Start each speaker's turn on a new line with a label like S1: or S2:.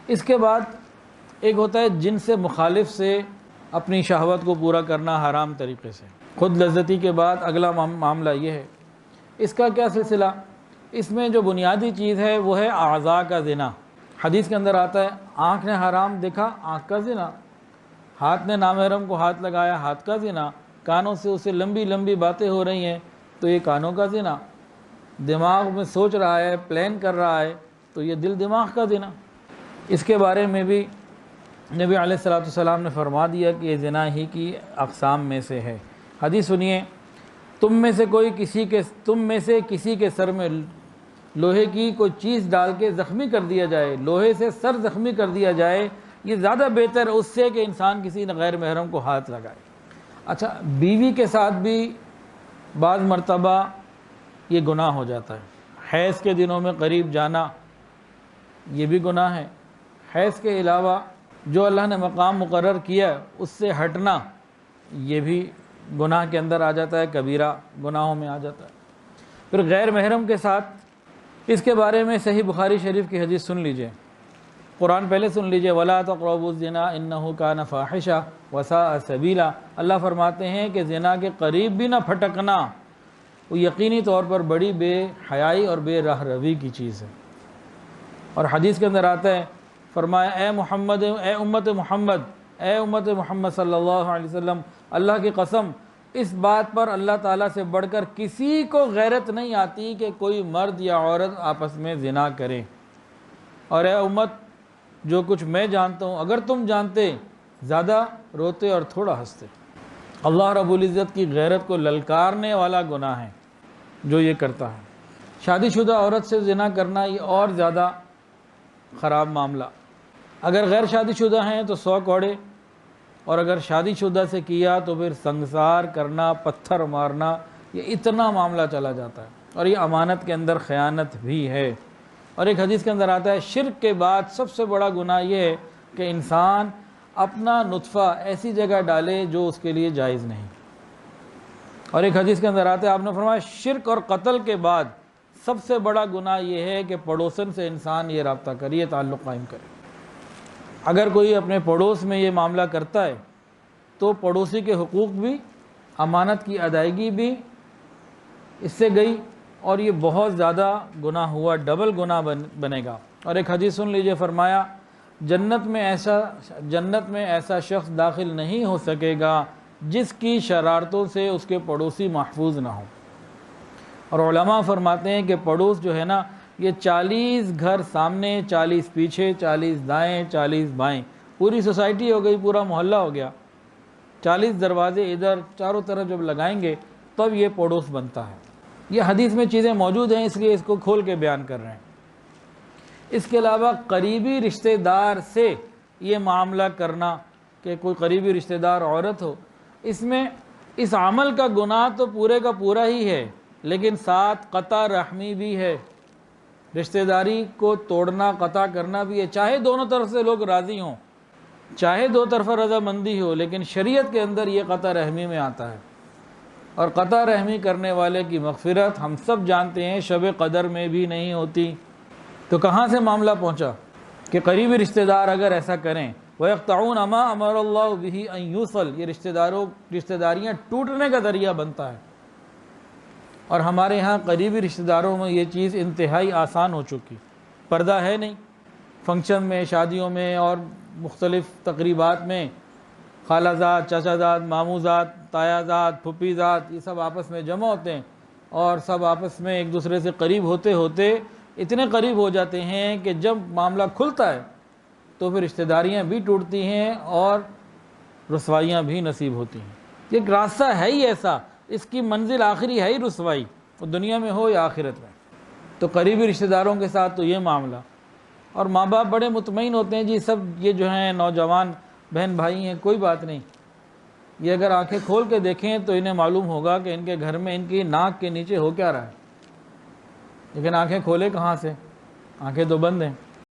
S1: اس کے بعد ایک ہوتا ہے جن سے مخالف سے اپنی شہوت کو پورا کرنا حرام طریقے سے، خود لذتی کے بعد اگلا معاملہ یہ ہے۔ اس کا کیا سلسلہ؟ اس میں جو بنیادی چیز ہے وہ ہے اعضاء کا زنا۔ حدیث کے اندر آتا ہے آنکھ نے حرام دیکھا، آنکھ کا زنا، ہاتھ نے نامحرم کو ہاتھ لگایا، ہاتھ کا زنا، کانوں سے اسے لمبی لمبی باتیں ہو رہی ہیں تو یہ کانوں کا زنا، دماغ میں سوچ رہا ہے، پلان کر رہا ہے تو یہ دل دماغ کا زنا۔ اس کے بارے میں بھی نبی علیہ الصلوۃ والسلام نے فرما دیا کہ یہ زنا ہی کی اقسام میں سے ہے۔ حدیث سنیے، تم میں سے کسی کے سر میں لوہے کی کوئی چیز ڈال کے زخمی کر دیا جائے، لوہے سے سر زخمی کر دیا جائے، یہ زیادہ بہتر اس سے کہ انسان کسی غیر محرم کو ہاتھ لگائے۔ اچھا، بیوی کے ساتھ بھی بعض مرتبہ یہ گناہ ہو جاتا ہے۔ حیض کے دنوں میں قریب جانا یہ بھی گناہ ہے۔ حیض کے علاوہ جو اللہ نے مقام مقرر کیا اس سے ہٹنا یہ بھی گناہ کے اندر آ جاتا ہے، کبیرہ گناہوں میں آ جاتا ہے۔ پھر غیر محرم کے ساتھ، اس کے بارے میں صحیح بخاری شریف کی حدیث سن لیجئے، قرآن پہلے سن لیجئے، وَلَا تَقْرَبُوا الزِّنَا إِنَّهُ كَانَ فَاحِشَةً وَسَاءَ سَبِيلًا۔ اللہ فرماتے ہیں کہ زنا کے قریب بھی نہ پھٹکنا، وہ یقینی طور پر بڑی بے حیائی اور بے راہ روی کی چیز ہے۔ اور حدیث کے اندر آتا ہے، فرمایا اے امت محمد صلی اللہ علیہ وسلم، اللہ کی قسم اس بات پر اللہ تعالیٰ سے بڑھ کر کسی کو غیرت نہیں آتی کہ کوئی مرد یا عورت آپس میں زنا کرے، اور اے امت جو کچھ میں جانتا ہوں اگر تم جانتے زیادہ روتے اور تھوڑا ہنستے۔ اللہ رب العزت کی غیرت کو للکارنے والا گناہ ہے جو یہ کرتا ہے۔ شادی شدہ عورت سے زنا کرنا یہ اور زیادہ خراب معاملہ۔ اگر غیر شادی شدہ ہیں تو 100 کوڑے، اور اگر شادی شدہ سے کیا تو پھر سنگسار کرنا، پتھر مارنا، یہ اتنا معاملہ چلا جاتا ہے، اور یہ امانت کے اندر خیانت بھی ہے۔ اور ایک حدیث کے اندر آتا ہے شرک کے بعد سب سے بڑا گناہ یہ ہے کہ انسان اپنا نطفہ ایسی جگہ ڈالے جو اس کے لیے جائز نہیں۔ اور ایک حدیث کے اندر آتا ہے، آپ نے فرمایا شرک اور قتل کے بعد سب سے بڑا گناہ یہ ہے کہ پڑوسن سے انسان یہ رابطہ کرے، یہ تعلق قائم کرے۔ اگر کوئی اپنے پڑوس میں یہ معاملہ کرتا ہے تو پڑوسی کے حقوق بھی، امانت کی ادائیگی بھی اس سے گئی، اور یہ بہت زیادہ گناہ ہوا، ڈبل گناہ بنے گا۔ اور ایک حدیث سن لیجئے، فرمایا جنت میں ایسا شخص داخل نہیں ہو سکے گا جس کی شرارتوں سے اس کے پڑوسی محفوظ نہ ہوں۔ اور علماء فرماتے ہیں کہ پڑوس جو ہے نا، یہ 40 گھر سامنے، 40 پیچھے، 40 دائیں، 40 بائیں، پوری سوسائٹی ہو گئی، پورا محلہ ہو گیا۔ 40 دروازے ادھر چاروں طرف جب لگائیں گے تب یہ پڑوس بنتا ہے۔ یہ حدیث میں چیزیں موجود ہیں، اس لیے اس کو کھول کے بیان کر رہے ہیں۔ اس کے علاوہ قریبی رشتہ دار سے یہ معاملہ کرنا کہ کوئی قریبی رشتہ دار عورت ہو، اس میں اس عمل کا گناہ تو پورے کا پورا ہی ہے، لیکن ساتھ قطع رحمی بھی ہے، رشتہ داری کو توڑنا، قطع کرنا بھی ہے، چاہے دونوں طرف سے لوگ راضی ہوں، چاہے دو طرفہ رضامندی ہو، لیکن شریعت کے اندر یہ قطع رحمی میں آتا ہے۔ اور قطع رحمی کرنے والے کی مغفرت ہم سب جانتے ہیں شب قدر میں بھی نہیں ہوتی۔ تو کہاں سے معاملہ پہنچا کہ قریبی رشتہ دار اگر ایسا کریں، وَيَقْطَعُونَ مَا أَمَرَ اللَّهُ بِهِ أَن يُوصَلَ، یہ رشتہ داریاں ٹوٹنے کا ذریعہ بنتا ہے۔ اور ہمارے ہاں قریبی رشتہ داروں میں یہ چیز انتہائی آسان ہو چکی، پردہ ہے نہیں۔ فنکشن میں، شادیوں میں اور مختلف تقریبات میں خالہ زاد، چچا زاد، ماموں زاد، تایا زاد، پھپھی زاد، یہ سب آپس میں جمع ہوتے ہیں، اور سب آپس میں ایک دوسرے سے قریب ہوتے ہوتے اتنے قریب ہو جاتے ہیں کہ جب معاملہ کھلتا ہے تو پھر رشتہ داریاں بھی ٹوٹتی ہیں اور رسوائیاں بھی نصیب ہوتی ہیں۔ یہ ایک راستہ ہے ہی ایسا، اس کی منزل آخری ہے ہی رسوائی، وہ دنیا میں ہو یا آخرت میں۔ تو قریبی رشتہ داروں کے ساتھ تو یہ معاملہ، اور ماں باپ بڑے مطمئن ہوتے ہیں جی سب یہ جو ہیں نوجوان بہن بھائی ہیں، کوئی بات نہیں، یہ اگر آنکھیں کھول کے دیکھیں تو انہیں معلوم ہوگا کہ ان کے گھر میں ان کی ناک کے نیچے ہو کیا رہا ہے، لیکن آنکھیں کھولے کہاں سے، آنکھیں تو بند ہیں۔